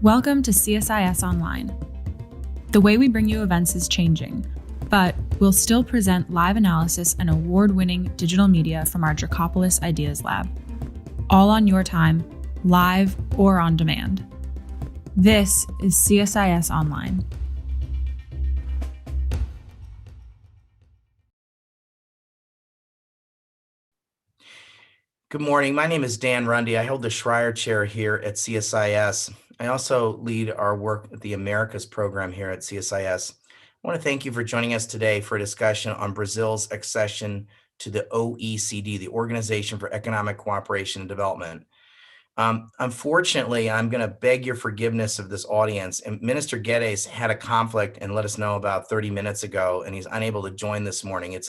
Welcome to CSIS Online. The way we bring you events is changing, but we'll still present live analysis and award-winning digital media from our Dracopolis Ideas Lab. All on your time, live or on demand. This is CSIS Online. Good morning. My name is Dan Rundy. I hold the Schreier Chair here at CSIS. I also lead our work at the Americas program here at CSIS. I want to thank you for joining us today for a discussion on Brazil's accession to the OECD, the Organization for Economic Cooperation and Development. Unfortunately, I'm going to beg your forgiveness of this audience. And Minister Guedes had a conflict and let us know about 30 minutes ago, and he's unable to join this morning.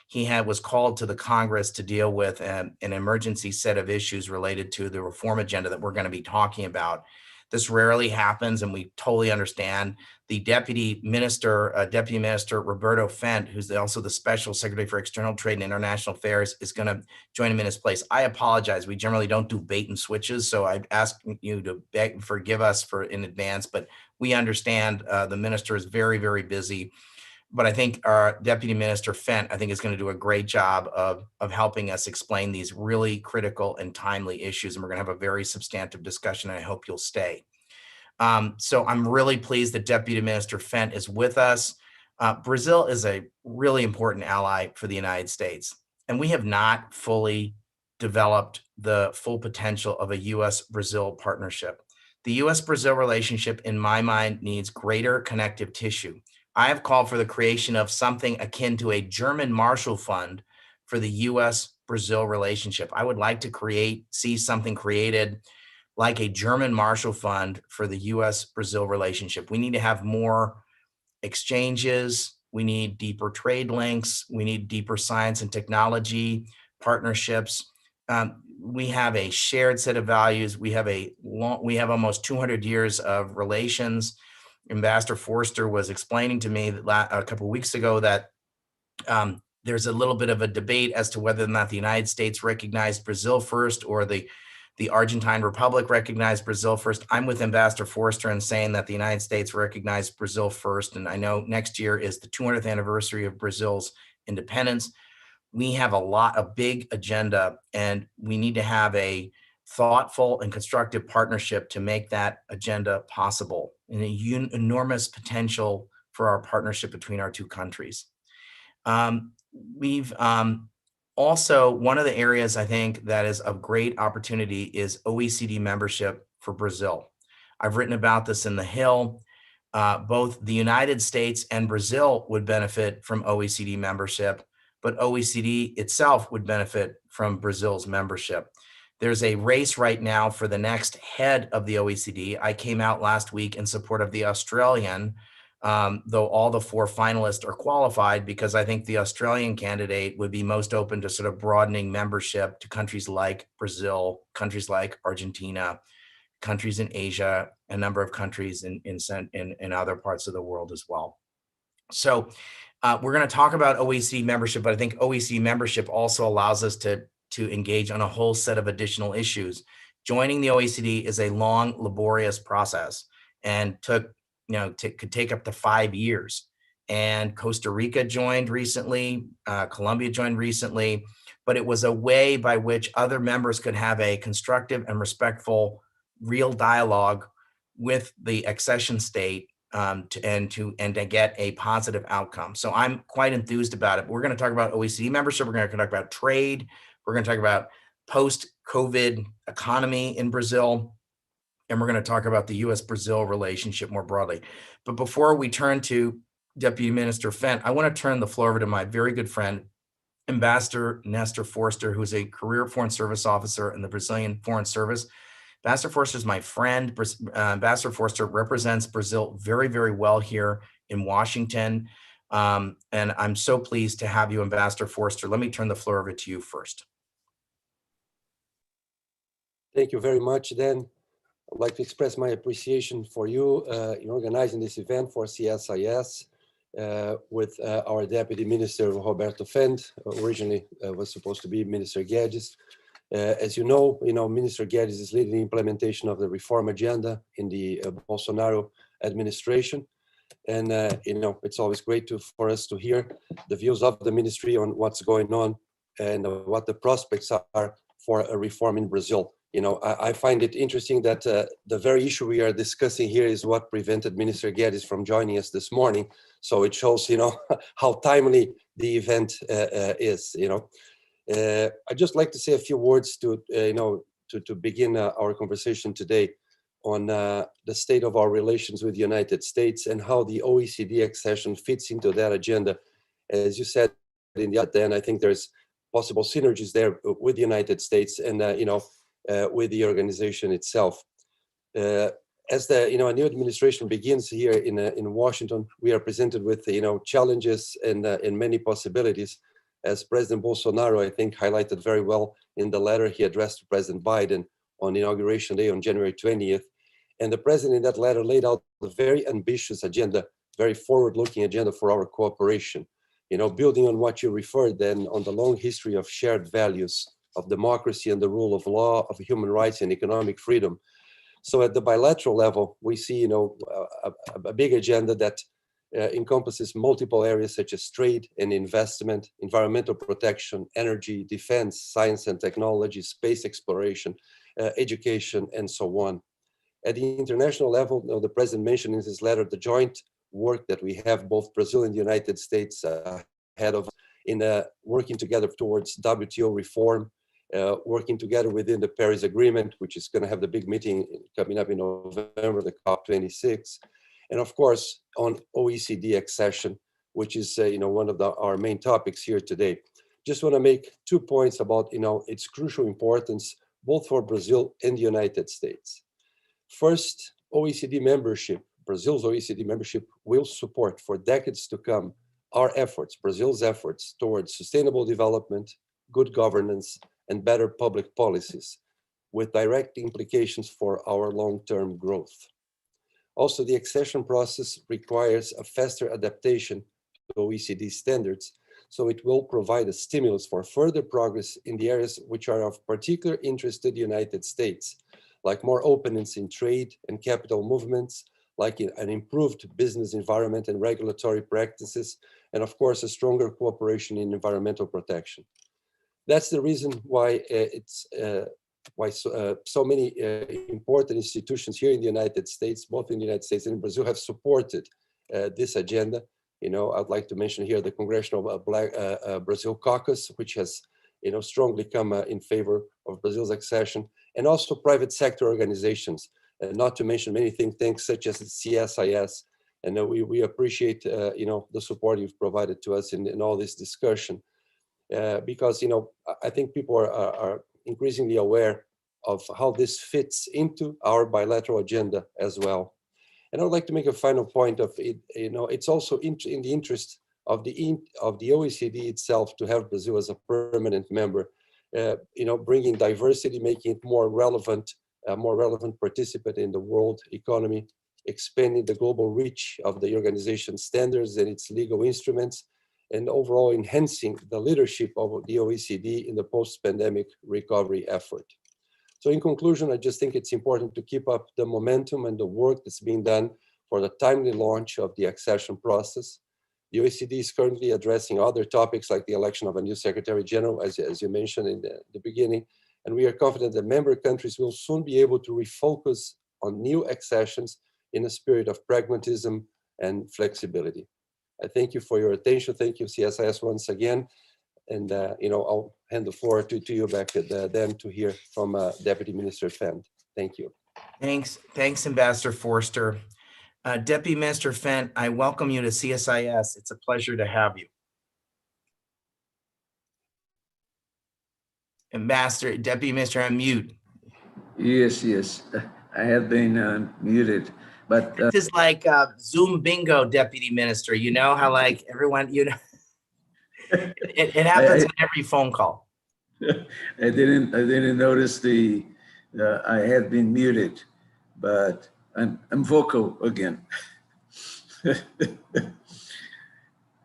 He was called to the Congress to deal with an emergency set of issues related to the reform agenda that we're going to be talking about. This rarely happens, and we totally understand. The Deputy Minister Roberto Fent, who's also the Special Secretary for External Trade and International Affairs, is going to join him in his place. I apologize. We generally don't do bait and switches, so I'd ask you to forgive us in advance, but we understand the minister is very, very busy. But I think our Deputy Minister Fent, is going to do a great job of helping us explain these really critical and timely issues. And we're going to have a very substantive discussion, and I hope you'll stay. So I'm really pleased that Deputy Minister Fent is with us. Brazil is a really important ally for the United States, and we have not fully developed the full potential of a U.S.-Brazil partnership. The U.S.-Brazil relationship, in my mind, needs greater connective tissue. I have called for the creation of something akin to a German Marshall Fund for the U.S.-Brazil relationship. I would like to see something created like a German Marshall Fund for the U.S.-Brazil relationship. We need to have more exchanges. We need deeper trade links. We need deeper science and technology partnerships. We have a shared set of values. We have almost 200 years of relations. Ambassador Forster was explaining to me that a couple of weeks ago that there's a little bit of a debate as to whether or not the United States recognized Brazil first or the Argentine Republic recognized Brazil first. I'm with Ambassador Forster in saying that the United States recognized Brazil first. And I know next year is the 200th anniversary of Brazil's independence. We have a big agenda, and we need to have a thoughtful and constructive partnership to make that agenda possible, and enormous potential for our partnership between our two countries. Also, one of the areas I think that is of great opportunity is OECD membership for Brazil. I've written about this in The Hill. Both the United States and Brazil would benefit from OECD membership, but OECD itself would benefit from Brazil's membership. There's a race right now for the next head of the OECD. I came out last week in support of the Australian, though all the 4 finalists are qualified, because I think the Australian candidate would be most open to sort of broadening membership to countries like Brazil, countries like Argentina, countries in Asia, a number of countries in other parts of the world as well. So we're going to talk about OECD membership, but I think OECD membership also allows us to engage on a whole set of additional issues. Joining the OECD is a long, laborious process and could take up to 5 years. And Costa Rica joined recently, Colombia joined recently, but it was a way by which other members could have a constructive and respectful, real dialogue with the accession state to get a positive outcome. So I'm quite enthused about it. We're going to talk about OECD membership. We're going to talk about trade. We're going to talk about post-COVID economy in Brazil, and we're going to talk about the U.S.-Brazil relationship more broadly. But before we turn to Deputy Minister Fent, I want to turn the floor over to my very good friend, Ambassador Nestor Forster, who is a career Foreign Service officer in the Brazilian Foreign Service. Ambassador Forster is my friend. Ambassador Forster represents Brazil very, very well here in Washington. And I'm so pleased to have you, Ambassador Forster. Let me turn the floor over to you first. Thank you very much, Dan. I'd like to express my appreciation for you in organizing this event for CSIS with our Deputy Minister, Roberto Fent. Originally was supposed to be Minister Guedes. As you know, Minister Guedes is leading the implementation of the reform agenda in the Bolsonaro administration. And, it's always great for us to hear the views of the ministry on what's going on and what the prospects are for a reform in Brazil. I find it interesting that the very issue we are discussing here is what prevented Minister Guedes from joining us this morning. So it shows, how timely the event is, I'd just like to say a few words to begin our conversation today on the state of our relations with the United States and how the OECD accession fits into that agenda. As you said in the other end, I think there's possible synergies there with the United States and with the organization itself. As the a new administration begins here in Washington, we are presented with challenges and many possibilities, as President Bolsonaro, I think, highlighted very well in the letter he addressed to President Biden on Inauguration Day on January 20th. And the president in that letter laid out a very ambitious agenda, very forward-looking agenda for our cooperation, building on what you referred then on the long history of shared values of democracy and the rule of law, of human rights and economic freedom. So at the bilateral level, we see, a big agenda that encompasses multiple areas such as trade and investment, environmental protection, energy, defense, science and technology, space exploration, education, and so on. At the international level, the president mentioned in his letter the joint work that we have, both Brazil and the United States, ahead of in working together towards WTO reform, working together within the Paris Agreement, which is going to have the big meeting coming up in November, the COP26, and of course on OECD accession, which is one of our main topics here today. Just want to make 2 points about its crucial importance both for Brazil and the United States. First, OECD membership, Brazil's OECD membership will support for decades to come our efforts, Brazil's efforts towards sustainable development, good governance, and better public policies, with direct implications for our long-term growth. Also, the accession process requires a faster adaptation to OECD standards, so it will provide a stimulus for further progress in the areas which are of particular interest to the United States, like more openness in trade and capital movements, like an improved business environment and regulatory practices, and of course, a stronger cooperation in environmental protection. That's the reason why so many important institutions here in the United States, both in the United States and in Brazil, have supported this agenda. I'd like to mention here the Congressional Brazil Caucus, which has strongly come in favor of Brazil's accession, and also private sector organizations, not to mention many think tanks such as the CSIS. And we appreciate the support you've provided to us in all this discussion, because I think people are increasingly aware of how this fits into our bilateral agenda as well. And I would like to make a final point of it. It's also in the interest of the OECD itself to have Brazil as a permanent member, bringing diversity, making it more relevant participant in the world economy, expanding the global reach of the organization's standards and its legal instruments, and overall enhancing the leadership of the OECD in the post-pandemic recovery effort. So in conclusion, I just think it's important to keep up the momentum and the work that's being done for the timely launch of the accession process. The OECD is currently addressing other topics like the election of a new Secretary General, as you mentioned in the beginning, and we are confident that member countries will soon be able to refocus on new accessions in a spirit of pragmatism and flexibility. I thank you for your attention. Thank you, CSIS, once again. And I'll hand the floor to you back then to hear from Deputy Minister Fendt. Thank you. Thanks, Ambassador Forster. Deputy Minister Fendt, I welcome you to CSIS. It's a pleasure to have you. Ambassador, Deputy Minister, I'm mute. Yes. I have been muted, but this is like Zoom bingo, Deputy Minister. You know how like everyone, it happens on every phone call. I didn't notice I had been muted, but I'm vocal again.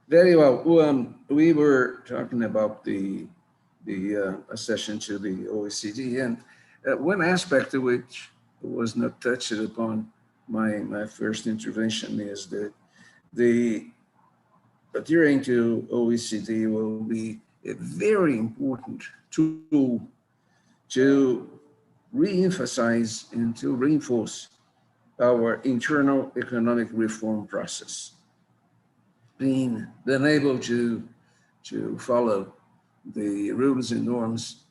Very well. We were talking about the the accession to the OECD. And one aspect of which was not touched upon my first intervention is that the adhering to OECD will be a very important tool to re-emphasize and to reinforce our internal economic reform process. Being able to follow the rules and norms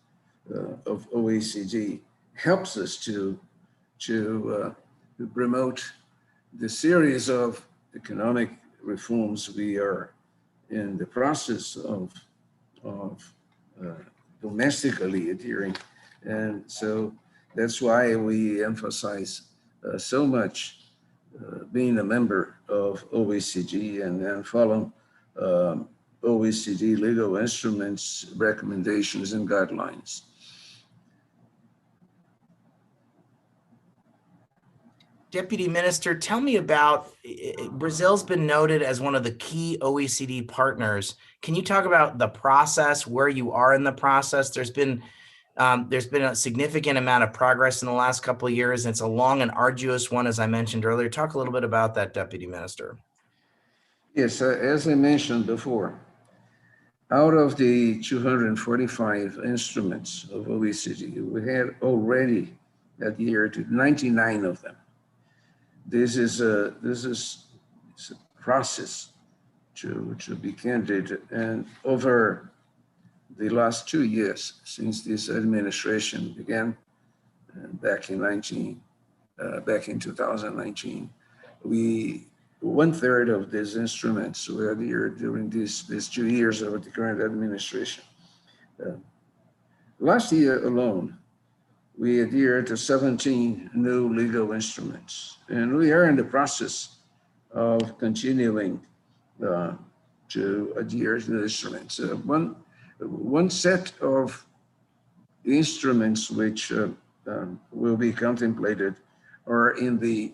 of OECD helps us to promote the series of economic reforms we are in the process of domestically adhering. And so that's why we emphasize so much being a member of OECD and then follow OECD legal instruments, recommendations, and guidelines. Deputy Minister, tell me about, Brazil's been noted as one of the key OECD partners. Can you talk about the process, where you are in the process? There's been a significant amount of progress in the last couple of years, and it's a long and arduous one, as I mentioned earlier. Talk a little bit about that, Deputy Minister. Yes, as I mentioned before, out of the 245 instruments of OECD, we had already adhered to 99 of them. This is a process to be candid, and over the last 2 years since this administration began back in 2019, one-third of these instruments were adhered during these 2 years of the current administration. Last year alone, we adhered to 17 new legal instruments, and we are in the process of continuing to adhere to the instruments. One set of instruments which will be contemplated are in the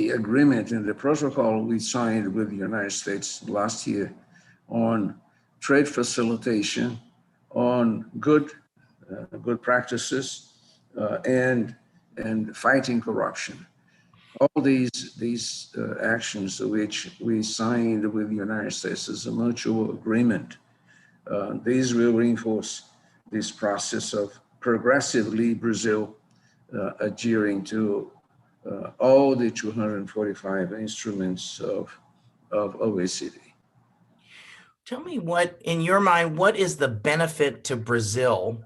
agreement, in the protocol we signed with the United States last year on trade facilitation, on good practices, and fighting corruption. All these actions which we signed with the United States as a mutual agreement, these will reinforce this process of progressively Brazil adhering to all the 245 instruments of OECD. Tell me what, in your mind, what is the benefit to Brazil,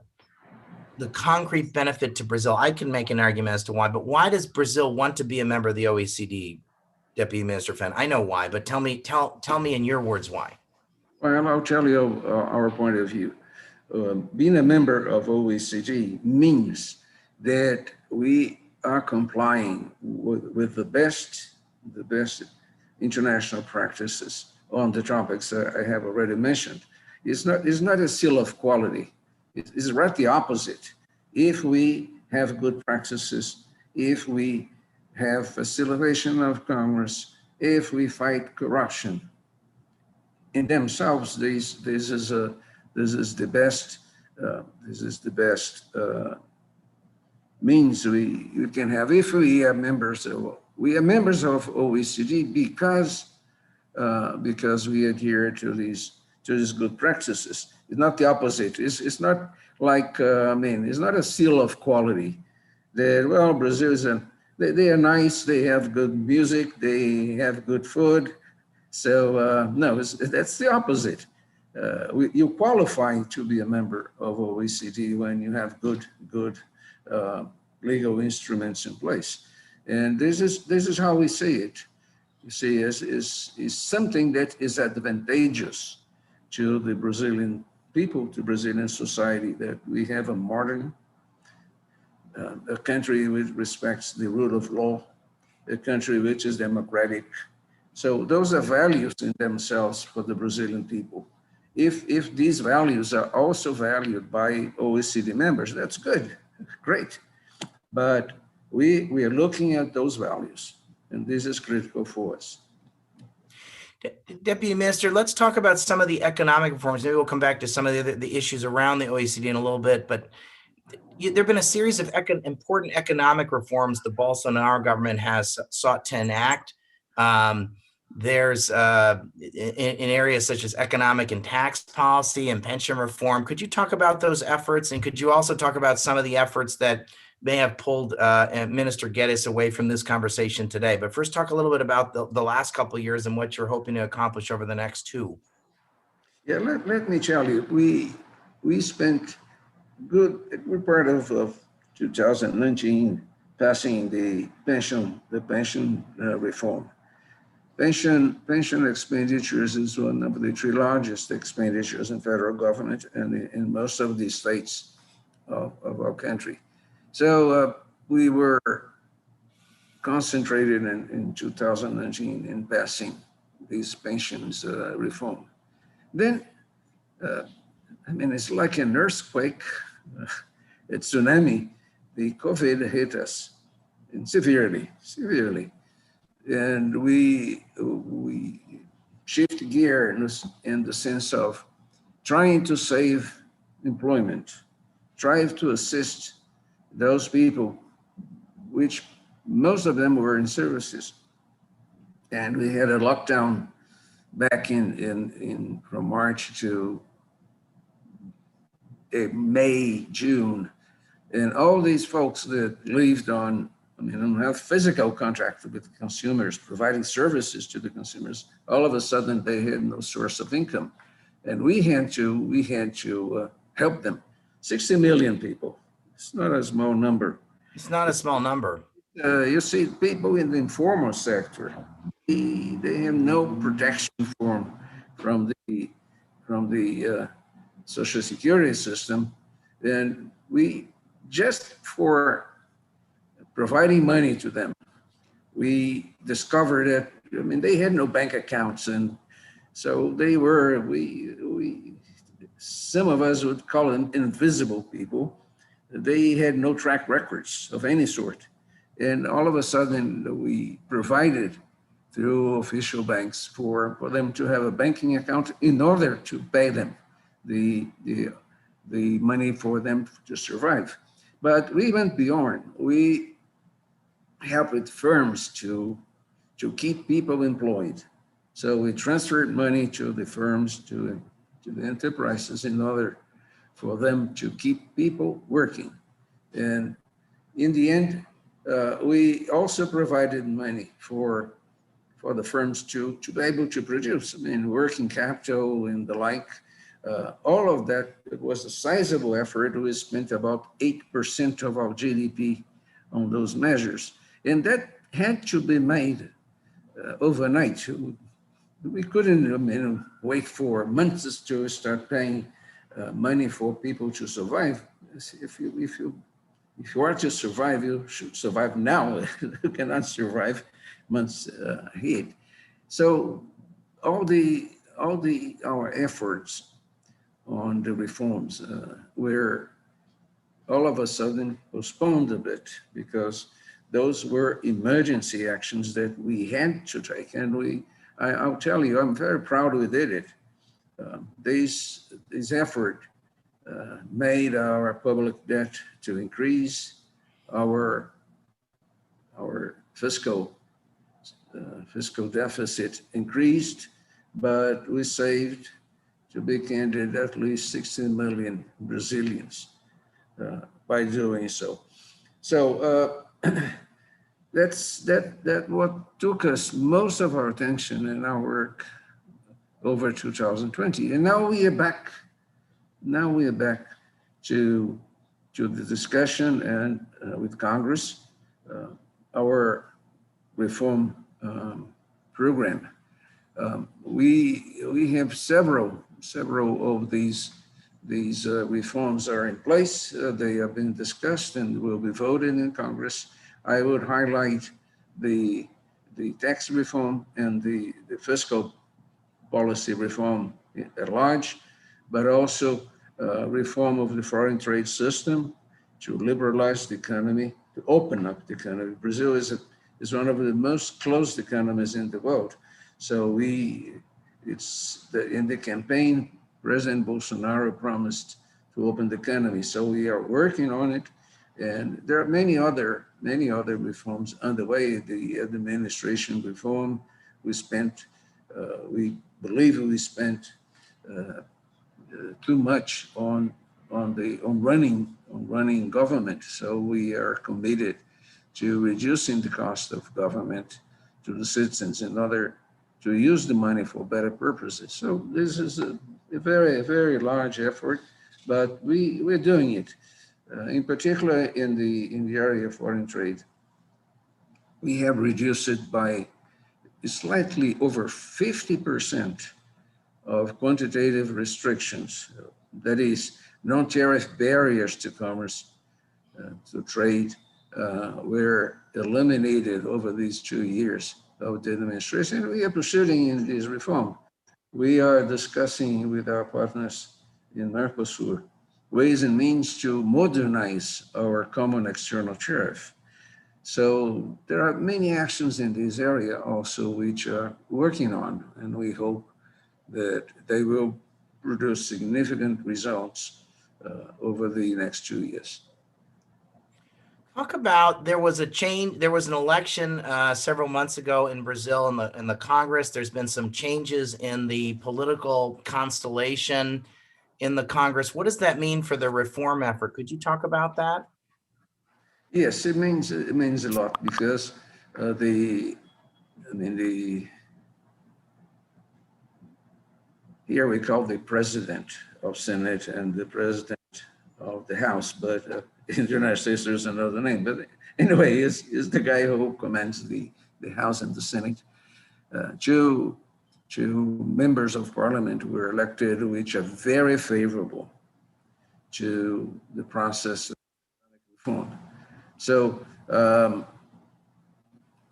the concrete benefit to Brazil? I can make an argument as to why, but why does Brazil want to be a member of the OECD, Deputy Minister Fenn? I know why, but tell me in your words why. Well, I'll tell you our point of view. Being a member of OECD means that we are complying with the best international practices on the topics I have already mentioned. It's not a seal of quality. It's right the opposite. If we have good practices, if we have facilitation of commerce, if we fight corruption, in themselves, this is the best means we can have if we are members of OECD because we adhere to these good practices. It's not the opposite. It's not like it's not a seal of quality that, well, Brazil is they are nice, they have good music, they have good food. So no, that's the opposite. You qualify to be a member of OECD when you have good legal instruments in place, and this is how we see it. You see, is something that is advantageous to the Brazilian people, to Brazilian society, that we have a modern, a country which respects the rule of law, a country which is democratic. So those are values in themselves for the Brazilian people. If these values are also valued by OECD members, that's good, great. But we are looking at those values, and this is critical for us. Deputy Minister, let's talk about some of the economic reforms. Maybe we'll come back to some of the issues around the OECD in a little bit, but there have been a series of important economic reforms the Bolsonaro government has sought to enact. There's in areas such as economic and tax policy and pension reform. Could you talk about those efforts? And could you also talk about some of the efforts that may have pulled Minister Geddes away from this conversation today? But first, talk a little bit about the last couple of years and what you're hoping to accomplish over the next 2. Yeah, let me tell you, we spent a good part of 2019 passing the pension reform. Pension expenditures is one of the 3 largest expenditures in federal government and in most of the states of our country. So we were concentrated in 2019 in passing these pensions reform. Then, I mean, it's like an earthquake, a tsunami. The COVID hit us severely. And we shift gear in the sense of trying to save employment, trying to assist those people, which most of them were in services. And we had a lockdown back in from March to May, June. And all these folks that lived on, have physical contract with consumers, providing services to the consumers, all of a sudden they had no source of income. And we had to help them. 60 million people. It's not a small number. It's not a small number. You see, people in the informal sector, they have no protection from the Social Security system. And we, just for providing money to them, we discovered that, they had no bank accounts. And so they were, some of us would call them invisible people. They had no track records of any sort. And all of a sudden we provided through official banks for them to have a banking account in order to pay them the money for them to survive. But we went beyond. We helped with firms to keep people employed. So we transferred money to the firms, to the enterprises in order for them to keep people working. And in the end, we also provided money for the firms to be able to produce, working capital and the like. All of that, it was a sizable effort. We spent about 8% of our GDP on those measures. And that had to be made overnight. We couldn't wait for months to start paying money for people to survive. If you are to survive, you should survive now. You cannot survive months ahead. So our efforts on the reforms were all of a sudden postponed a bit because those were emergency actions that we had to take. And I'll tell you, I'm very proud we did it. This effort made our public debt to increase, our fiscal deficit increased, but we saved, to be candid, at least 16 million Brazilians by doing so. So that's what took us most of our attention in our work over 2020. And now we are back. Now we are back to the discussion and with Congress, our reform program. We have several of these reforms are in place. They have been discussed and will be voted in Congress. I would highlight the tax reform and the fiscal policy reform at large, but also reform of the foreign trade system to liberalize the economy, to open up the economy. Brazil is one of the most closed economies in the world. So in the campaign, President Bolsonaro promised to open the economy. So we are working on it. And there are many other reforms underway. The administration reform, we believe we spent too much on running government. So we are committed to reducing the cost of government to the citizens in order to use the money for better purposes. So this is a very large effort, but we're doing it. In particular, in the area of foreign trade, we have reduced it by slightly over 50% of quantitative restrictions. That is, non-tariff barriers to commerce, to trade, were eliminated over these 2 years of the administration. We are proceeding in this reform. We are discussing with our partners in Mercosur ways and means to modernize our common external tariff. So there are many actions in this area also which are working on, and we hope that they will produce significant results over the next 2 years. Talk about, there was an election several months ago in Brazil in the Congress. There's been some changes in the political constellation in the Congress. What does that mean for the reform effort? Could you talk about that? Yes, it means a lot because here we call the president of Senate and the president of the House, but in the United States there's another name. But anyway, is the guy who commands the House and the Senate. Two members of parliament were elected, which are very favorable to the process of reform. So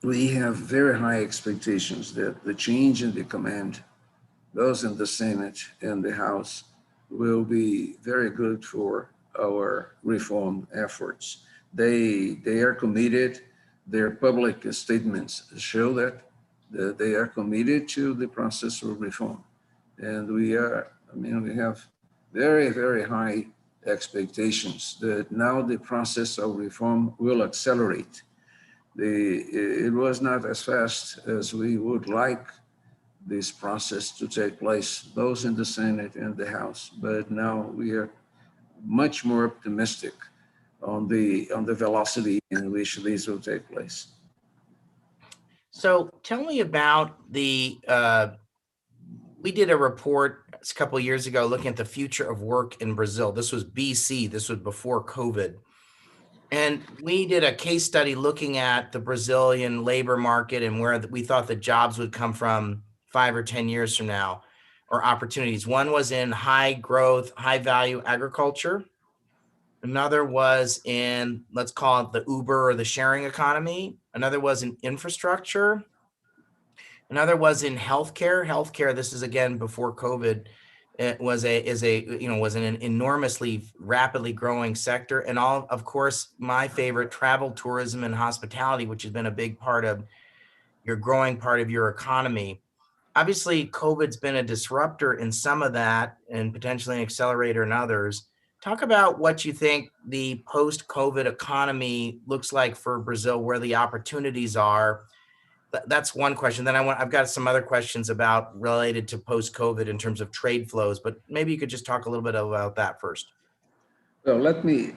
we have very high expectations that the change in the command, those in the Senate and the House, will be very good for our reform efforts. They are committed. Their public statements show that they are committed to the process of reform. And we have very high expectations that now the process of reform will accelerate. It was not as fast as we would like this process to take place, both in the Senate and the House, but now we are much more optimistic on the velocity in which these will take place. So tell me about we did a report a couple of years ago looking at the future of work in Brazil. This was BC, this was before COVID. And we did a case study looking at the Brazilian labor market and where we thought the jobs would come from 5 or 10 years from now, or opportunities. One was in high growth, high value agriculture. Another was in, let's call it the Uber or the sharing economy. Another was in infrastructure. Another was in healthcare. Healthcare, this is again before COVID, it was an enormously rapidly growing sector. And all, of course, my favorite, travel, tourism, and hospitality, which has been a big part of growing part of your economy. Obviously, COVID's been a disruptor in some of that and potentially an accelerator in others. Talk about what you think the post-COVID economy looks like for Brazil, where the opportunities are. That's one question. Then I've got some other questions about related to post-COVID in terms of trade flows, but maybe you could just talk a little bit about that first. Well, let me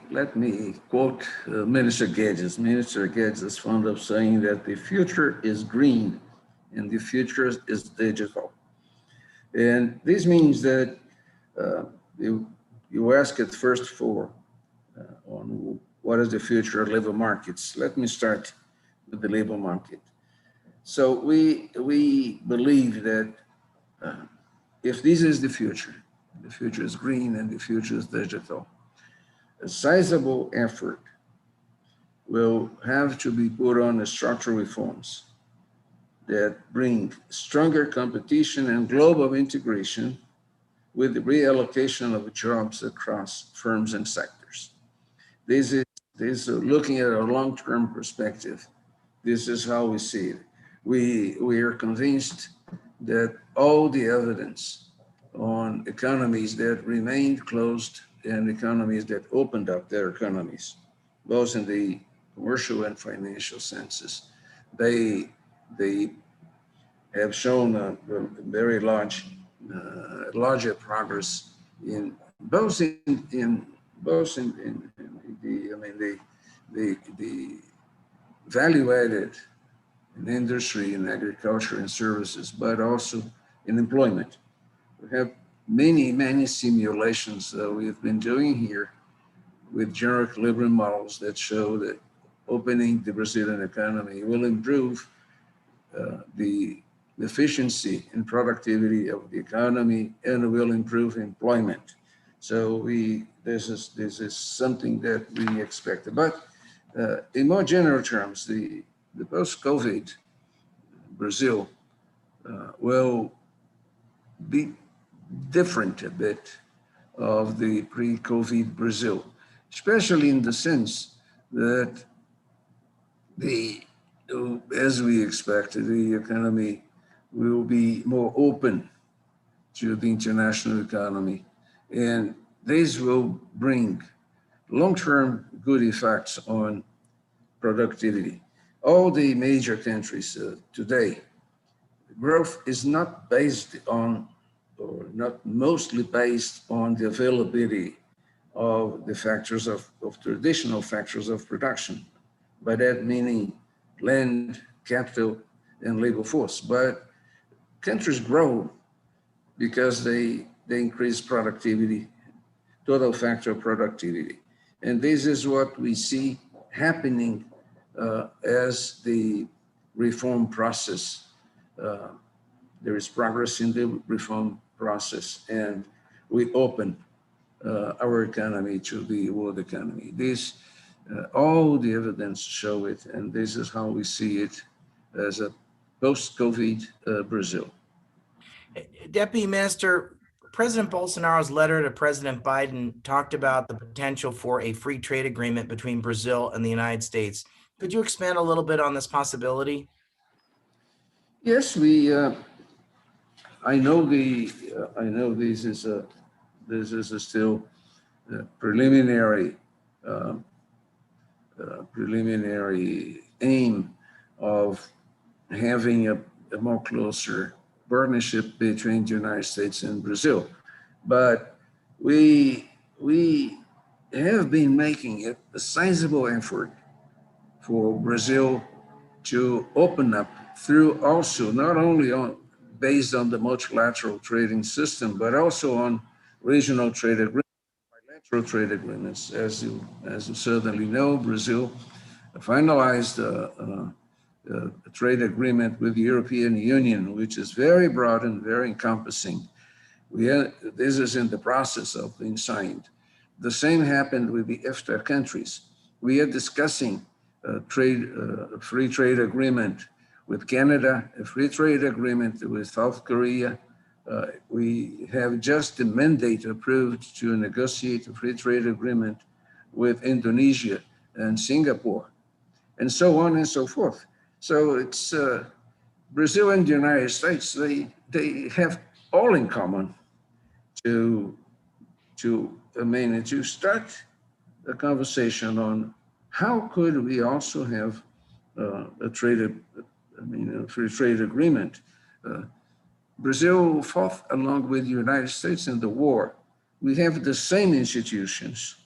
quote Minister Guedes. Minister Guedes is fond of saying that the future is green and the future is digital. And this means that you ask it first on what is the future of labor markets. Let me start with the labor market. So we believe that if this is the future is green and the future is digital, a sizable effort will have to be put on the structural reforms that bring stronger competition and global integration with the reallocation of jobs across firms and sectors. This is looking at a long-term perspective. This is how we see it. We are convinced that all the evidence on economies that remained closed and economies that opened up their economies, both in the commercial and financial senses, they have shown a very larger progress in both in the, I mean, the value added in industry and agriculture and services, but also in employment. We have many simulations that we've been doing here with general equilibrium models that show that opening the Brazilian economy will improve the efficiency and productivity of the economy and will improve employment. So this is something that we expected. But in more general terms, the post-COVID Brazil will be different a bit of the pre-COVID Brazil, especially in the sense that as we expected, the economy will be more open to the international economy. And this will bring long-term good effects on productivity. All the major countries today, growth is not based on, or not mostly based on, the availability of the factors of traditional factors of production. By that meaning land, capital, and labor force. But countries grow because they increase productivity, total factor of productivity. And this is what we see happening as the reform process. There is progress in the reform process, and we open our economy to the world economy. This, all the evidence show it, and this is how we see it as a post-COVID Brazil. Deputy Minister, President Bolsonaro's letter to President Biden talked about the potential for a free trade agreement between Brazil and the United States. Could you expand a little bit on this possibility? Yes, I know this is a still preliminary aim of having a more closer partnership between the United States and Brazil. But we have been making it a sizable effort for Brazil to open up through also not only based on the multilateral trading system, but also on regional trade agreements, bilateral trade agreements. As you certainly know, Brazil finalized a trade agreement with the European Union, which is very broad and very encompassing. This is in the process of being signed. The same happened with the EFTA countries. We are discussing a free trade agreement with Canada, a free trade agreement with South Korea. We have just the mandate approved to negotiate a free trade agreement with Indonesia and Singapore, and so on and so forth. So it's Brazil and the United States, they have all in common to start a conversation on how could we also have a free trade agreement. Brazil fought along with the United States in the war. We have the same institutions.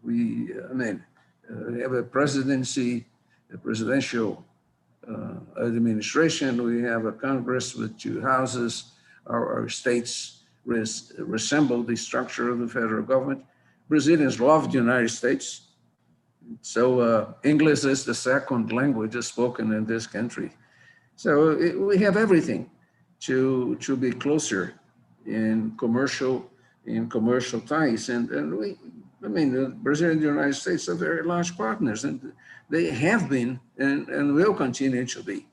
We have a presidency, a presidential administration. We have a Congress with two houses. Our states resemble the structure of the federal government. Brazilians love the United States. So English is the second language spoken in this country. So we have everything to be closer in commercial ties. And Brazil and the United States are very large partners, and they have been and will continue to be.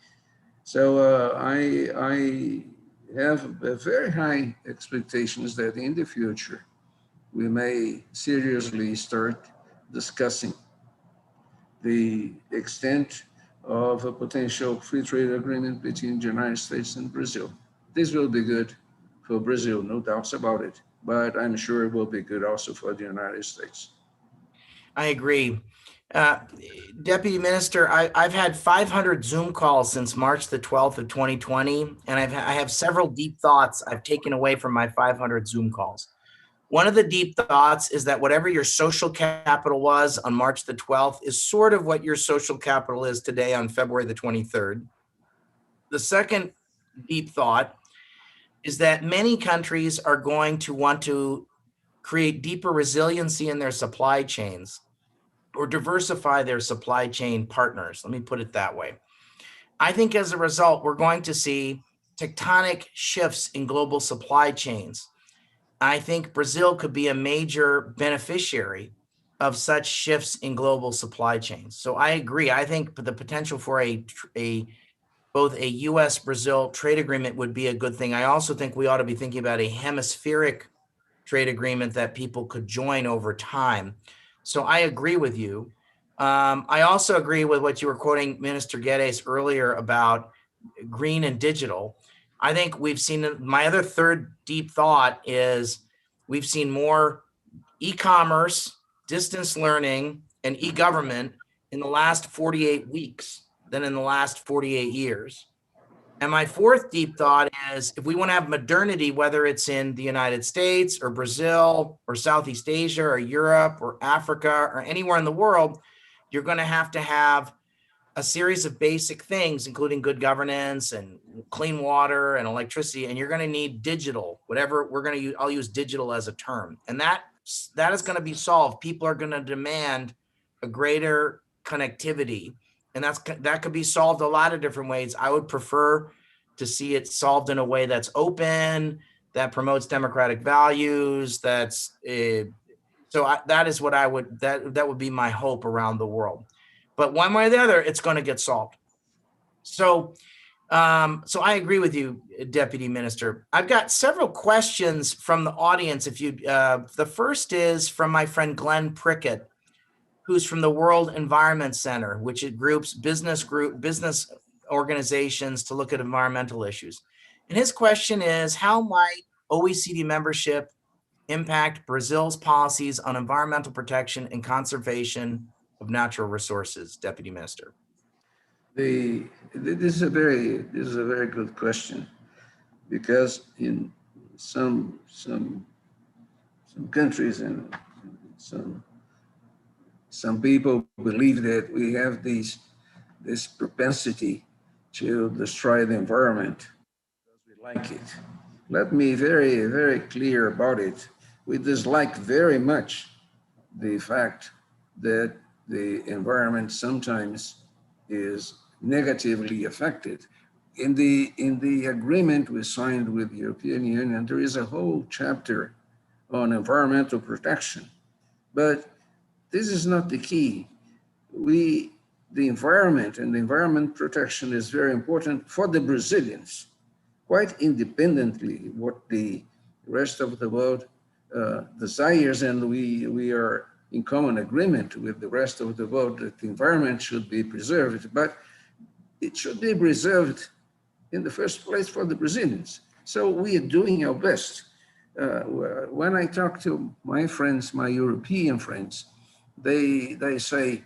So I have very high expectations that in the future, we may seriously start discussing the extent of a potential free trade agreement between the United States and Brazil. This will be good for Brazil, no doubts about it, but I'm sure it will be good also for the United States. I agree. Deputy Minister, I've had 500 Zoom calls since March the 12th of 2020, and I have several deep thoughts I've taken away from my 500 Zoom calls. One of the deep thoughts is that whatever your social capital was on March the 12th is sort of what your social capital is today on February the 23rd. The second deep thought is that many countries are going to want to create deeper resiliency in their supply chains or diversify their supply chain partners. Let me put it that way. I think as a result, we're going to see tectonic shifts in global supply chains. I think Brazil could be a major beneficiary of such shifts in global supply chains. So I agree. I think the potential for both a U.S.-Brazil trade agreement would be a good thing. I also think we ought to be thinking about a hemispheric trade agreement that people could join over time. So I agree with you. I also agree with what you were quoting Minister Guedes earlier about green and digital. I think we've seen, my other third deep thought is we've seen more e-commerce, distance learning, and e-government in the last 48 weeks than in the last 48 years. And my fourth deep thought is if we want to have modernity, whether it's in the United States or Brazil or Southeast Asia or Europe or Africa or anywhere in the world, you're going to have a series of basic things, including good governance and clean water and electricity. And you're going to need digital, whatever we're going to use. I'll use digital as a term. And that is going to be solved. People are going to demand a greater connectivity. And that could be solved a lot of different ways. I would prefer to see it solved in a way that's open, that promotes democratic values. That is what I would, that would be my hope around the world. But one way or the other, it's going to get solved. So I agree with you, Deputy Minister. I've got several questions from the audience. The first is from my friend Glenn Prickett, who's from the World Environment Center, which it groups business organizations to look at environmental issues. And his question is, how might OECD membership impact Brazil's policies on environmental protection and conservation of natural resources, Deputy Minister? This is a very good question, because in some countries and some people believe that we have this propensity to destroy the environment because we like it. Let me be very, very clear about it. We dislike very much the fact that the environment sometimes is negatively affected. In the agreement we signed with the European Union, there is a whole chapter on environmental protection, but this is not the key. The environment and the environment protection is very important for the Brazilians, quite independently what the rest of the world desires, and we are in common agreement with the rest of the world that the environment should be preserved, but it should be preserved in the first place for the Brazilians. So we are doing our best. When I talk to my friends, my European friends, they say,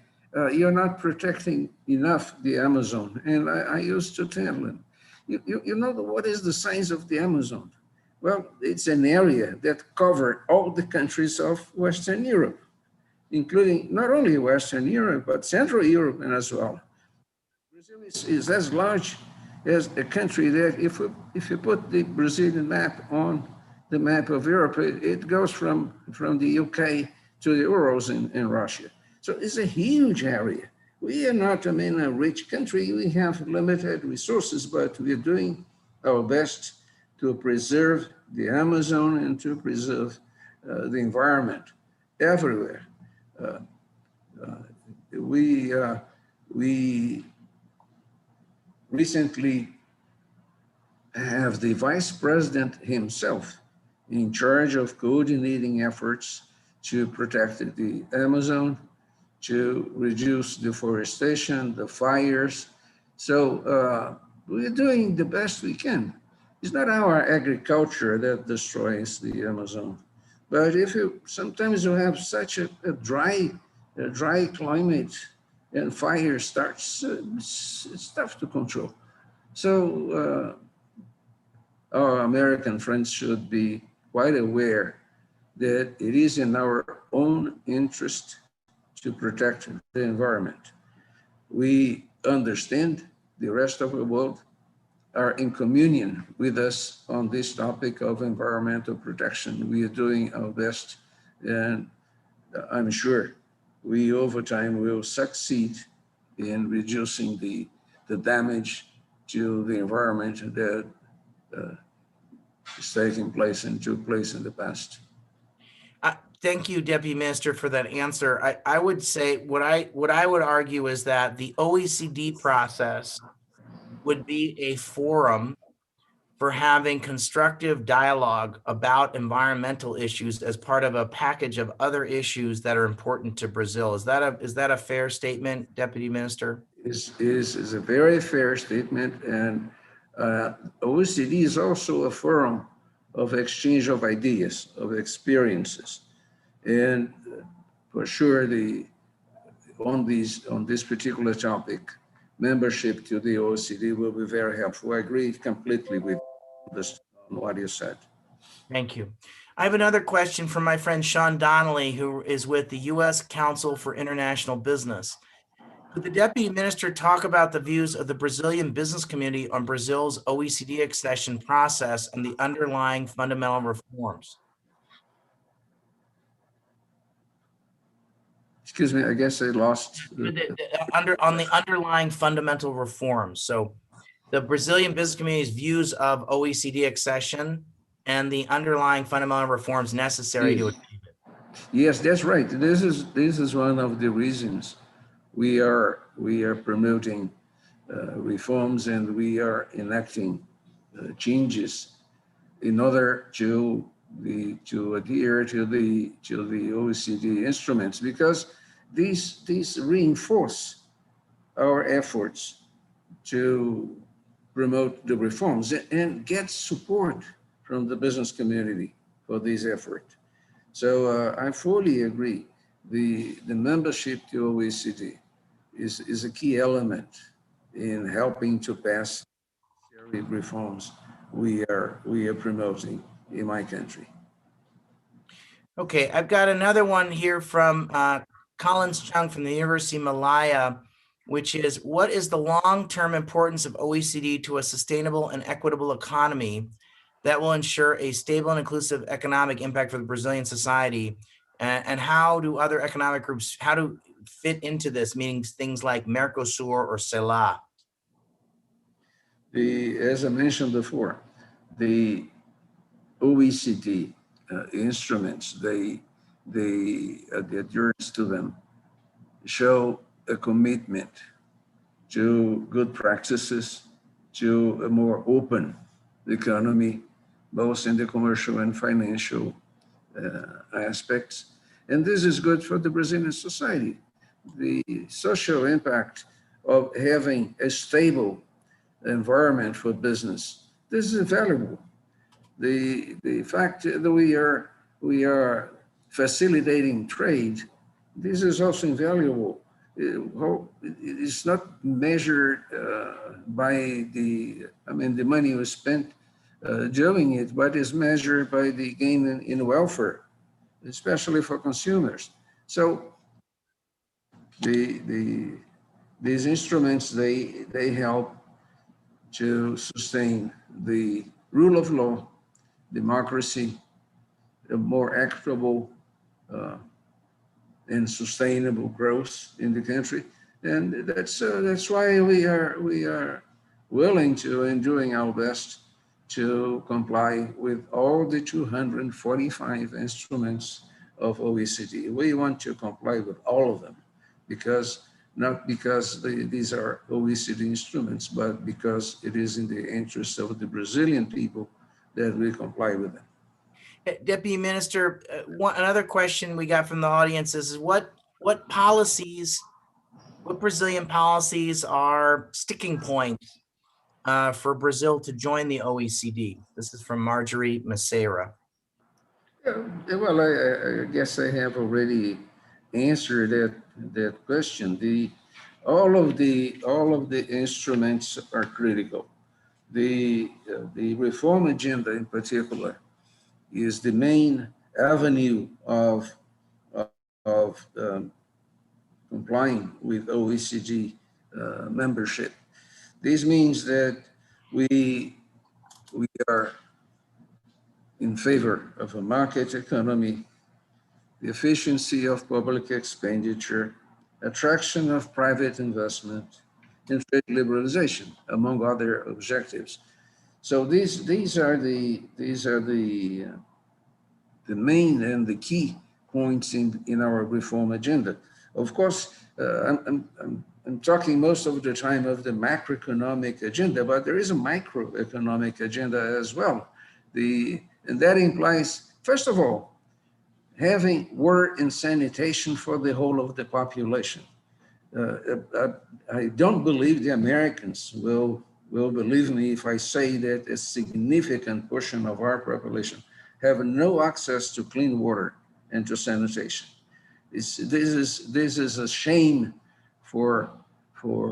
you're not protecting enough the Amazon. And I used to tell them, you know what is the size of the Amazon? Well, it's an area that covers all the countries of Western Europe, including not only Western Europe, but Central Europe as well. Brazil is as large as a country that if you put the Brazilian map on the map of Europe, it goes from the UK to the Urals in Russia. So it's a huge area. We are not, a rich country. We have limited resources, but we are doing our best to preserve the Amazon and to preserve the environment everywhere. We recently have the vice president himself in charge of coordinating efforts to protect the Amazon. to reduce deforestation, the fires. So we're doing the best we can. It's not our agriculture that destroys the Amazon, but if you sometimes you have such a dry climate and fire starts, it's tough to control. So our American friends should be quite aware that it is in our own interest to protect the environment. We understand the rest of the world are in communion with us on this topic of environmental protection. We are doing our best, and I'm sure we over time will succeed in reducing the damage to the environment that is taking place and took place in the past. Thank you, Deputy Minister, for that answer. I would say what I would argue is that the OECD process would be a forum for having constructive dialogue about environmental issues as part of a package of other issues that are important to Brazil. Is that a fair statement, Deputy Minister? Is a very fair statement, and OECD is also a forum of exchange of ideas, of experiences. And for sure, on this particular topic, membership to the OECD will be very helpful. I agree completely with what you said. Thank you. I have another question from my friend Sean Donnelly, who is with the U.S. Council for International Business. Could the Deputy Minister talk about the views of the Brazilian business community on Brazil's OECD accession process and the underlying fundamental reforms? Excuse me, I guess I lost. On the underlying fundamental reforms. So the Brazilian business community's views of OECD accession and the underlying fundamental reforms necessary to achieve it. Yes, that's right. This is one of the reasons we are promoting reforms, and we are enacting changes in order to adhere to the OECD instruments, because these reinforce our efforts to promote the reforms and get support from the business community for this effort. So I fully agree. The membership to OECD is a key element in helping to pass reforms we are promoting in my country. Okay, I've got another one here from Collins Chung from the University of Malaya, which is, what is the long-term importance of OECD to a sustainable and equitable economy that will ensure a stable and inclusive economic impact for the Brazilian society? And how do other economic groups, how do fit into this, meaning things like Mercosur or CELA? As I mentioned before, the OECD instruments, the adherence to them show a commitment to good practices, to a more open economy, both in the commercial and financial aspects. And this is good for the Brazilian society. The social impact of having a stable environment for business, this is invaluable. The fact that we are facilitating trade, this is also invaluable. It's not measured by the money was spent doing it, but is measured by the gain in welfare, especially for consumers. So these instruments, they help to sustain the rule of law, democracy, a more equitable and sustainable growth in the country, and that's why we are willing to and doing our best to comply with all the 245 instruments of OECD. We want to comply with all of them, not because these are OECD instruments, but because it is in the interest of the Brazilian people that we comply with them. Deputy Minister, another question we got from the audience is what what Brazilian policies are sticking points for Brazil to join the OECD? This is from Marjorie Maceira. Well, I guess I have already answered that question. All of the instruments are critical. The reform agenda in particular is the main avenue of complying with OECD membership. This means that we are in favor of a market economy, the efficiency of public expenditure, attraction of private investment, and trade liberalization, among other objectives. So these are the main and the key points in our reform agenda. Of course, I'm talking most of the time of the macroeconomic agenda, but there is a microeconomic agenda as well. And that implies, first of all, having water and sanitation for the whole of the population. I don't believe the Americans will believe me if I say that a significant portion of our population have no access to clean water and to sanitation. This is a shame for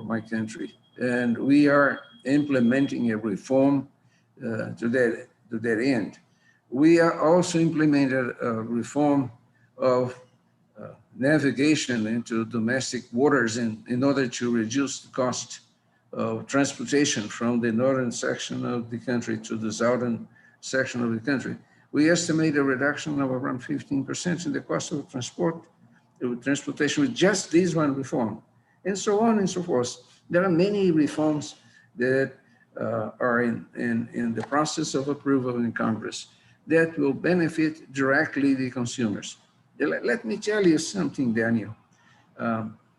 my country, and we are implementing a reform to that end. We are also implemented a reform of navigation into domestic waters in order to reduce the cost of transportation from the northern section of the country to the southern section of the country. We estimate a reduction of around 15% in the cost of transportation with just this one reform, and so on and so forth. There are many reforms that are in the process of approval in Congress that will benefit directly the consumers. Let me tell you something, Daniel.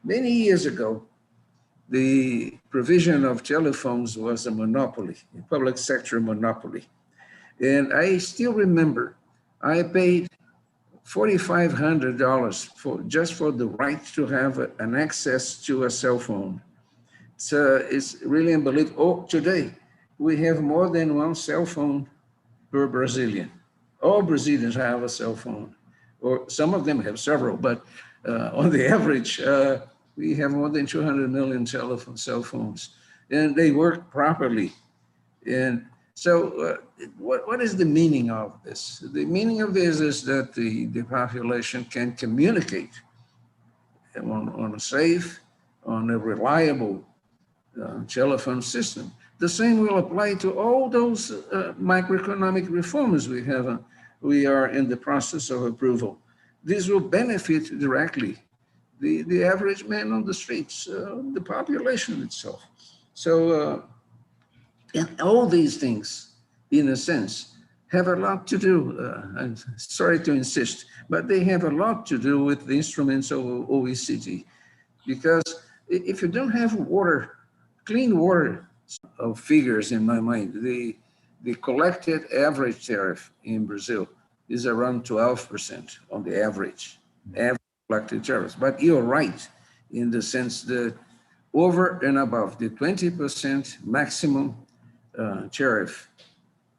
Many years ago, the provision of telephones was a monopoly, a public sector monopoly. And I still remember I paid $4,500 just for the right to have an access to a cell phone. So it's really unbelievable. Oh, today we have more than one cell phone per Brazilian. All Brazilians have a cell phone, or some of them have several, but on the average, we have more than 200 million cell phones, and they work properly. And so what is the meaning of this? The meaning of this is that the population can communicate on a safe, on a reliable telephone system. The same will apply to all those macroeconomic reforms we are in the process of approval. This will benefit directly the average man on the streets, the population itself. So and all these things, in a sense, have a lot to do, I'm sorry to insist, but they have a lot to do with the instruments of OECD. Because if you don't have water, clean water, of figures in my mind, the collected average tariff in Brazil is around 12% on the average collected tariffs. But you're right in the sense that over and above the 20% maximum tariff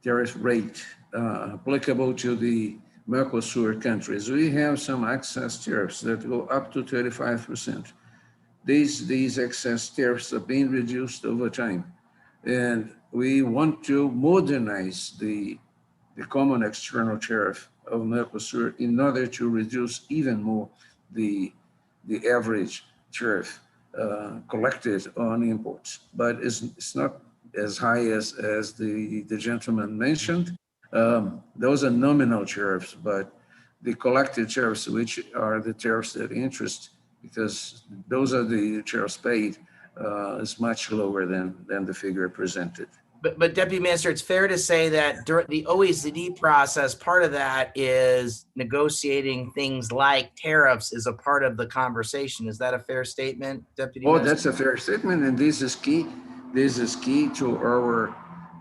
rate applicable to the Mercosur countries, we have some excess tariffs that go up to 35%. These excess tariffs are being reduced over time. And we want to modernize the common external tariff of Mercosur in order to reduce even more the average tariff collected on imports. But it's not as high as the gentleman mentioned. Those are nominal tariffs, but the collected tariffs, which are the tariffs that interest, because those are the tariffs paid, is much lower than the figure presented. But Deputy Minister, it's fair to say that during the OECD process, part of that is negotiating things like tariffs is a part of the conversation. Is that a fair statement, Deputy Minister? That's a fair statement, and this is key. This is key to our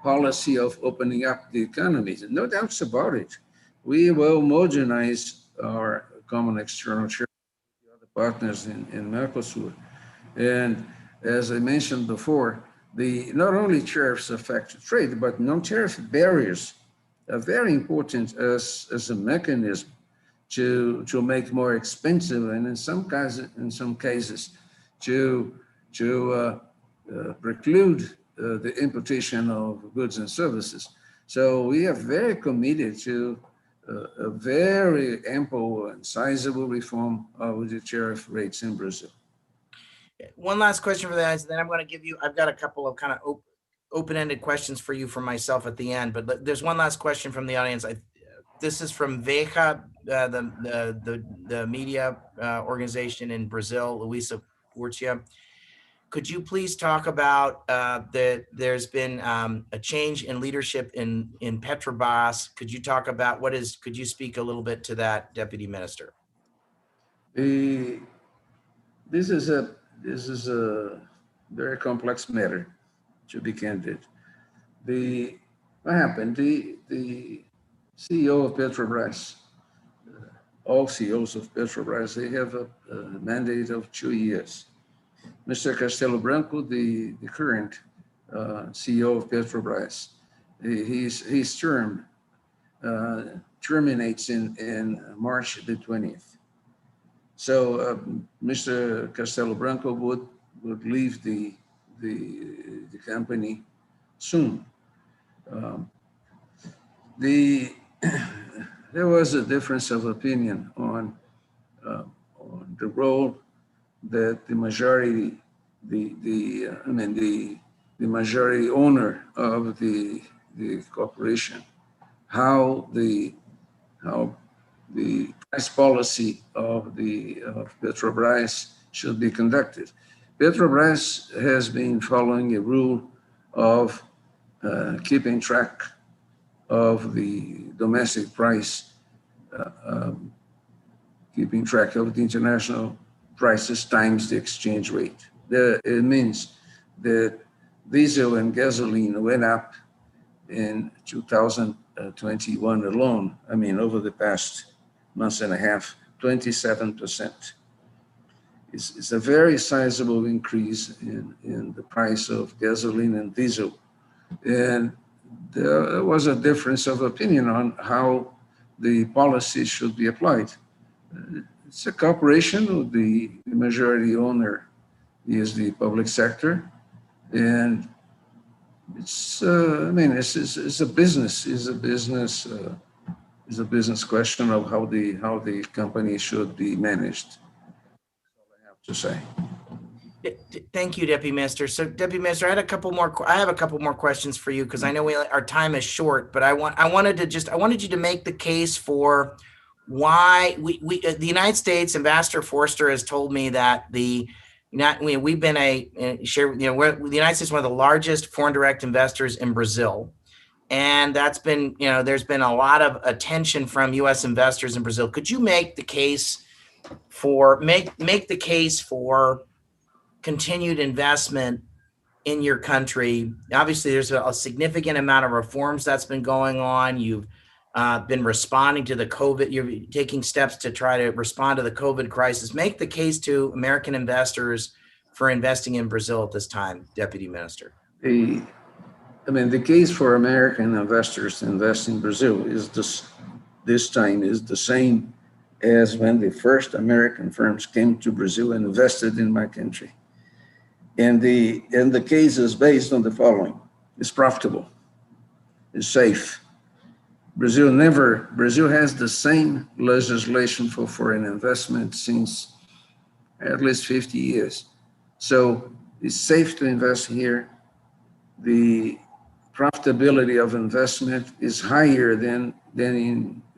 policy of opening up the economy. No doubts about it. We will modernize our common external tariff with the other partners in Mercosur. And as I mentioned before, not only tariffs affect trade, but non-tariff barriers are very important as a mechanism to make more expensive, and in some cases, to preclude the importation of goods and services. So we are very committed to a very ample and sizable reform of the tariff rates in Brazil. One last question for the audience, then I'm going to give you, I've got a couple of kind of open-ended questions for you from myself at the end, but there's one last question from the audience. This is from Veja, the media organization in Brazil, Luisa Portia. Could you please talk about there's been a change in leadership in Petrobras? Could you talk about could you speak a little bit to that, Deputy Minister? This is a very complex matter, to be candid. What happened? The CEO of Petrobras, all CEOs of Petrobras, they have a mandate of 2 years. Mr. Castelo Branco, the current CEO of Petrobras, his term terminates in March the 20th. So Mr. Castelo Branco would leave the company soon. There was a difference of opinion on the role that the majority, the majority owner of the corporation, how the price policy of Petrobras should be conducted. Petrobras has been following a rule of keeping track of the domestic price, keeping track of the international prices times the exchange rate. It means that diesel and gasoline went up in 2021 alone. I mean, over the past month and a half, 27%. It's a very sizable increase in the price of gasoline and diesel. And there was a difference of opinion on how the policy should be applied. It's a corporation. The majority owner is the public sector, and it's it's a business. It's a business question of how the company should be managed. That's all I have to say. Thank you, Deputy Minister. So, Deputy Minister, I have a couple more questions for you, because I know our time is short. But I wanted you to make the case for why the United States. Ambassador Forster has told me that the United States is one of the largest foreign direct investors in Brazil, and that's been there's been a lot of attention from U.S. investors in Brazil. Could you make the case for continued investment in your country? Obviously, there's a significant amount of reforms that's been going on. You've been responding to the COVID. You're taking steps to try to respond to the COVID crisis. Make the case to American investors for investing in Brazil at this time, Deputy Minister. The case for American investors to invest in Brazil is this time is the same as when the first American firms came to Brazil and invested in my country. And the case is based on the following: it's profitable, it's safe. Brazil has the same legislation for foreign investment since at least 50 years. So it's safe to invest here. The profitability of investment is higher than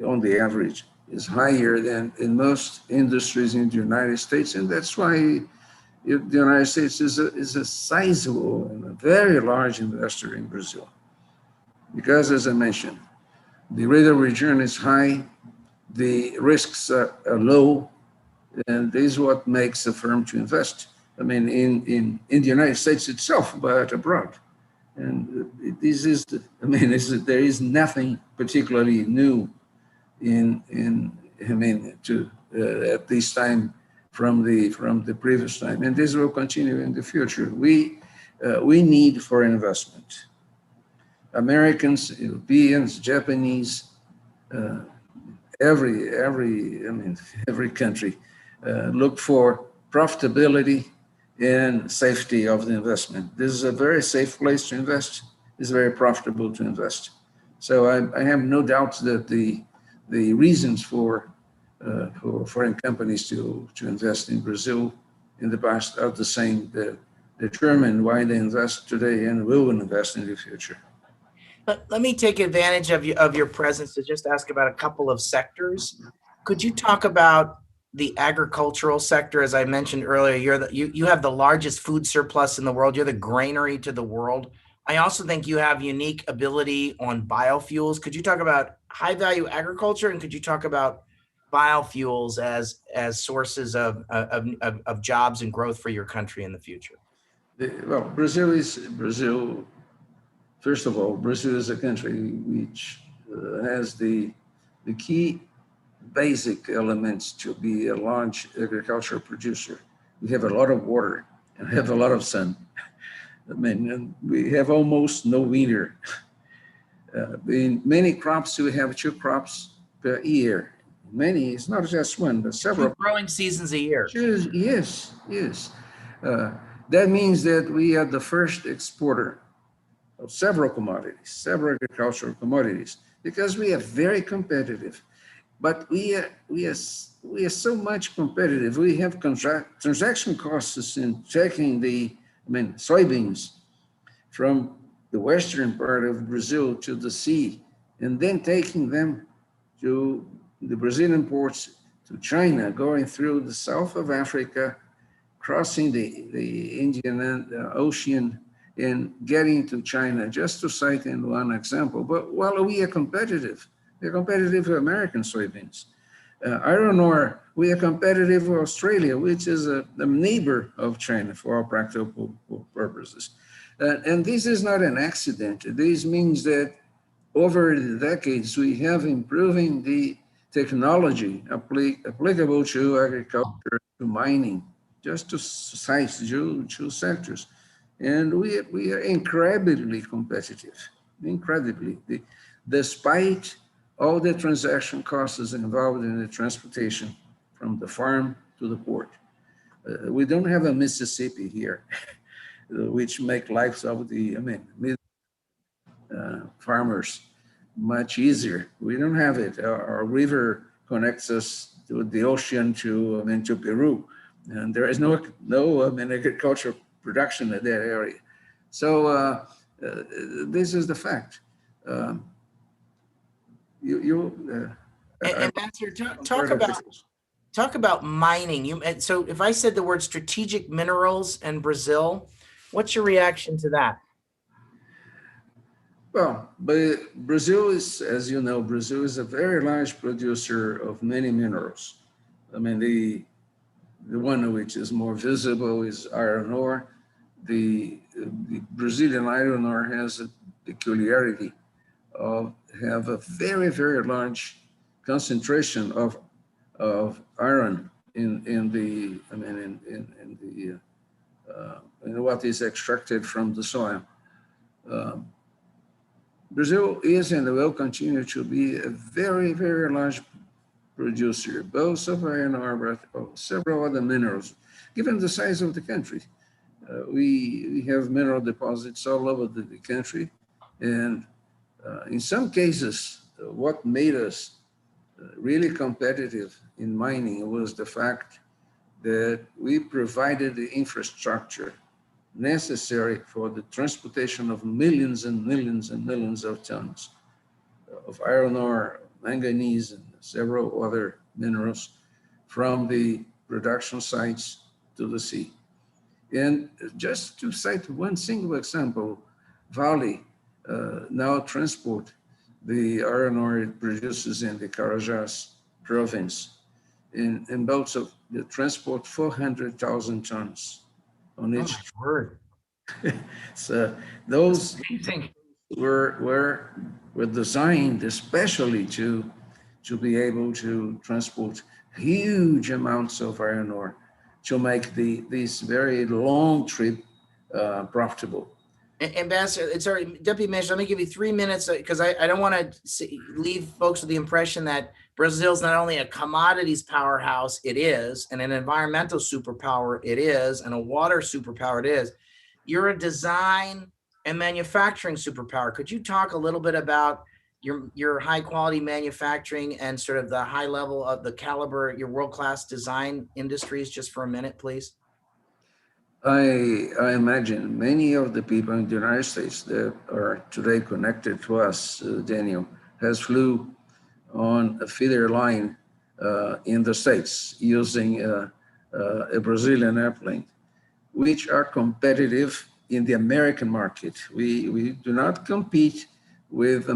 on the average, is higher than in most industries in the United States. And that's why the United States is a sizable and a very large investor in Brazil. Because, as I mentioned, the rate of return is high, the risks are low, and this is what makes a firm to invest. In the United States itself, but abroad. And this is, there is nothing particularly new at this time from the previous time, and this will continue in the future. We need foreign investment. Americans, Europeans, Japanese, every country look for profitability and safety of the investment. This is a very safe place to invest. It's very profitable to invest. So I have no doubts that the reasons for foreign companies to invest in Brazil in the past are the same that determine why they invest today and will invest in the future. Let me take advantage of your presence to just ask about a couple of sectors. Could you talk about the agricultural sector? As I mentioned earlier, you have the largest food surplus in the world. You're the granary to the world. I also think you have unique ability on biofuels. Could you talk about high value agriculture, and could you talk about biofuels as sources of jobs and growth for your country in the future? Well, Brazil. First of all, Brazil is a country which has the key basic elements to be a large agricultural producer. We have a lot of water and have a lot of sun. I mean, we have almost no winter. In many crops, we have 2 crops per year. Many, it's not just one, but several. 2 growing seasons a year. Yes. That means that we are the first exporter of several commodities, several agricultural commodities, because we are very competitive. But we are so much competitive. We have transaction costs in taking soybeans from the western part of Brazil to the sea, and then taking them to the Brazilian ports to China, going through the south of Africa, crossing the Indian Ocean, and getting to China, just to cite in one example. But while we are competitive, we're competitive with American soybeans. Iron ore, we are competitive with Australia, which is a neighbor of China for all practical purposes. And this is not an accident. This means that over the decades, we have improving the technology applicable to agriculture, to mining, just to cite 2 sectors. And we are incredibly competitive, incredibly, despite all the transaction costs involved in the transportation from the farm to the port. We don't have a Mississippi here, which make lives of the farmers much easier. We don't have it. Our river connects us to the ocean to Peru, and there is no agricultural production in that area. So this is the fact. Ambassador, talk about mining. So if I said the word strategic minerals and Brazil, what's your reaction to that? Well, but Brazil is, as you know, Brazil is a very large producer of many minerals. I mean, the one which is more visible is iron ore. The Brazilian iron ore has a peculiarity of have a very, very large concentration of iron in what is extracted from the soil. Brazil is and will continue to be a very, very large producer, both of iron ore, but several other minerals. Given the size of the country, we have mineral deposits all over the country, and in some cases, what made us really competitive in mining was the fact that we provided the infrastructure necessary for the transportation of millions and millions and millions of tons of iron ore, manganese, and several other minerals from the production sites to the sea. And just to cite one single example, Vale now transport the iron ore it produces in the Carajás province in boats of the transport 400,000 tons on each. Word. So those were designed especially to be able to transport huge amounts of iron ore to make this very long trip profitable. Ambassador, sorry, Deputy Minister, let me give you 3 minutes because I don't want to leave folks with the impression that Brazil is not only a commodities powerhouse, it is, and an environmental superpower, it is, and a water superpower, it is. You're a design and manufacturing superpower. Could you talk a little bit about your high quality manufacturing and sort of the high level of the caliber, your world-class design industries just for a minute, please? I imagine many of the people in the United States that are today connected to us, Daniel, has flew on a feeder line in the States using a Brazilian airplane, which are competitive in the American market. We do not compete with,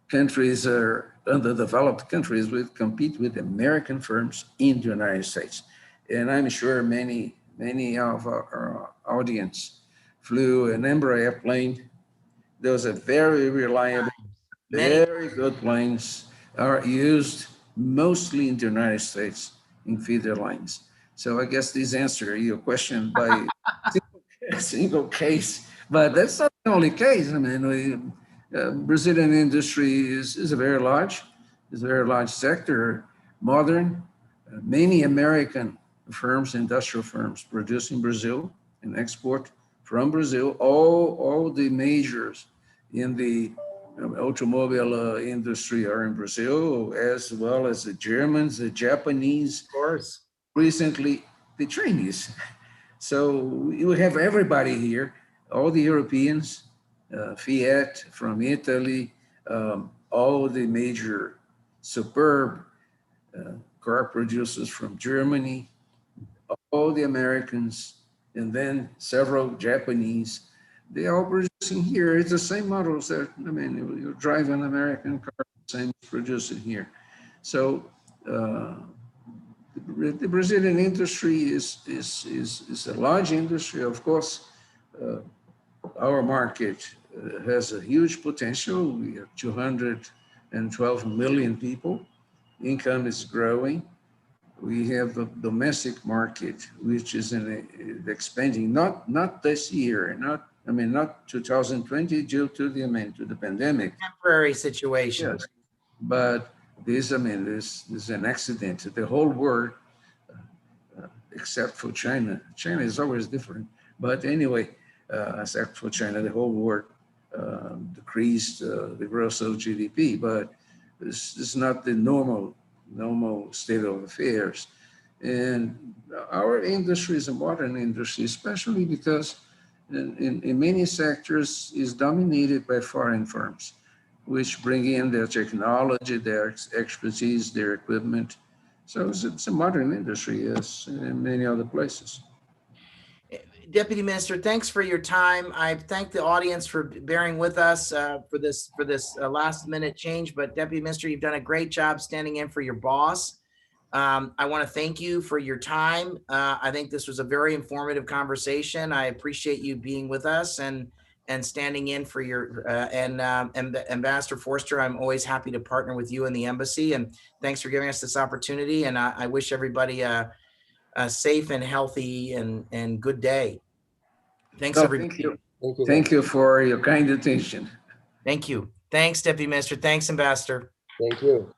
countries or underdeveloped countries. We compete with American firms in the United States. And I'm sure many of our audience flew an Embraer airplane. Those are very reliable, very good planes, are used mostly in the United States in feeder lines. So I guess this answers your question by single case, but that's not the only case. Brazilian industry is a very large sector, modern. Many American firms, industrial firms, produce in Brazil and export from Brazil. All the majors in the automobile industry are in Brazil, as well as the Germans, the Japanese, of course, recently the Chinese. So you have everybody here, all the Europeans, Fiat from Italy, all the major superb car producers from Germany, all the Americans, and then several Japanese. They are producing here. It's the same models that, you drive an American car, same producing here. So the Brazilian industry is a large industry. Of course, our market has a huge potential. We have 212 million people. Income is growing. We have a domestic market, which is expanding, not this year, not 2020 due to the pandemic. Temporary situation. Yes. But this is an accident. The whole world, except for China. China is always different. But anyway, except for China, the whole world decreased the growth of GDP. But this is not the normal state of affairs. And our industry is a modern industry, especially because in many sectors is dominated by foreign firms, which bring in their technology, their expertise, their equipment. So it's a modern industry, yes, in many other places. Deputy Minister, thanks for your time. I thank the audience for bearing with us for this last minute change. But Deputy Minister, you've done a great job standing in for your boss. I want to thank you for your time. I think this was a very informative conversation. I appreciate you being with us and standing in for your and Ambassador Forster. I'm always happy to partner with you in the embassy. And thanks for giving us this opportunity. And I wish everybody a safe and healthy and good day. Thanks, everybody. Thank you for your kind attention. Thank you. Thanks, Deputy Minister. Thanks, Ambassador. Thank you.